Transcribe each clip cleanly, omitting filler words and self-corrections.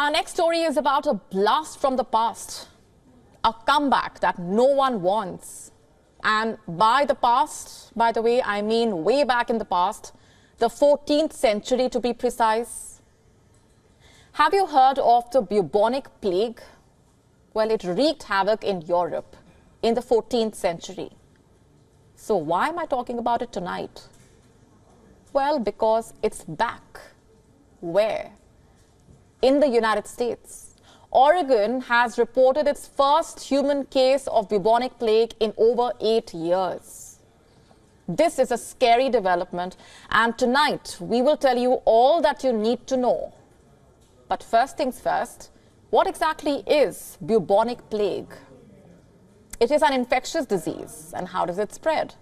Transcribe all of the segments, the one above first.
Our next story is about a blast from the past, a comeback that no one wants. And by the past, by the way, I mean way back in the past, the 14th century to be precise. Have you heard of the Bubonic plague? Well, it wreaked havoc in Europe in the 14th century. So why am I talking about it tonight? Well, because it's back. Where? In the United States. Oregon has reported its first human case of bubonic plague in over 8 years. This is a scary development, and tonight we will tell you all that you need to know. But first things first, what exactly is bubonic plague? It is an infectious disease, and how does it spread?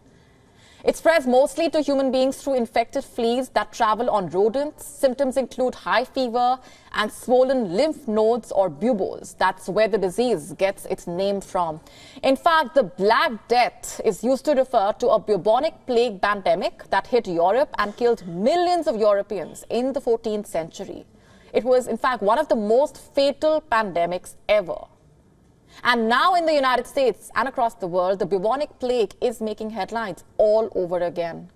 It spreads mostly to human beings through infected fleas that travel on rodents. Symptoms include high fever and swollen lymph nodes or buboes. That's where the disease gets its name from. In fact, the Black Death is used to refer to a bubonic plague pandemic that hit Europe and killed millions of Europeans in the 14th century. It was, in fact, one of the most fatal pandemics ever. And now in the United States and across the world, the bubonic plague is making headlines all over again.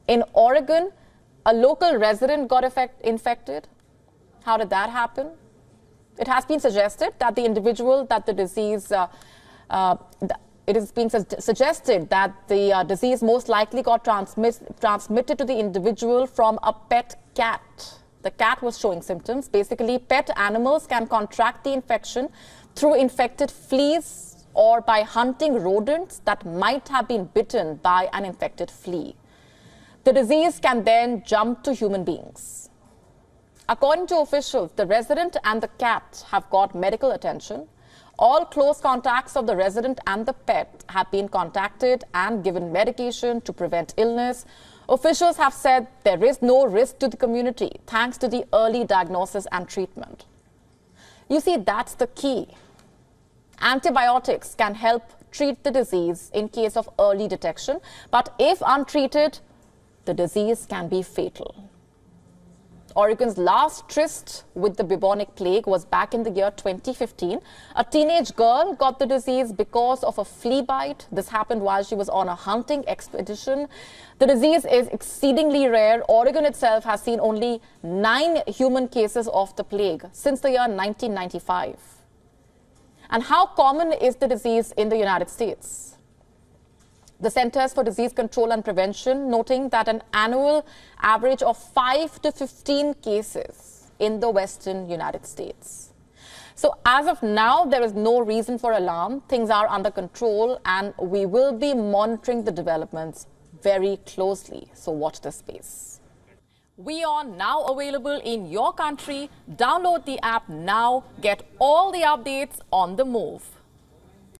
In Oregon, a local resident got infected. How did that happen? It has been suggested that the individual that the disease, it is being suggested that the disease most likely got transmitted to the individual from a pet cat. The cat was showing symptoms. Basically, pet animals can contract the infection through infected fleas or by hunting rodents that might have been bitten by an infected flea. The disease can then jump to human beings. According to officials, the resident and the cat have got medical attention. All close contacts of the resident and the pet have been contacted and given medication to prevent illness. Officials have said there is no risk to the community thanks to the early diagnosis and treatment. You see, that's the key. Antibiotics can help treat the disease in case of early detection, but if untreated, the disease can be fatal. Oregon's last tryst with the bubonic plague was back in the year 2015. A teenage girl got the disease because of a flea bite. This happened while she was on a hunting expedition. The disease is exceedingly rare. Oregon itself has seen only 9 human cases of the plague since the year 1995. And how common is the disease in the United States? The Centers for Disease Control and Prevention noting that an annual average of 5 to 15 cases in the western United States. So as of now, there is no reason for alarm. Things are under control and we will be monitoring the developments very closely. So watch this space. WION now available in your country. Download the app now. Get all the updates on the move.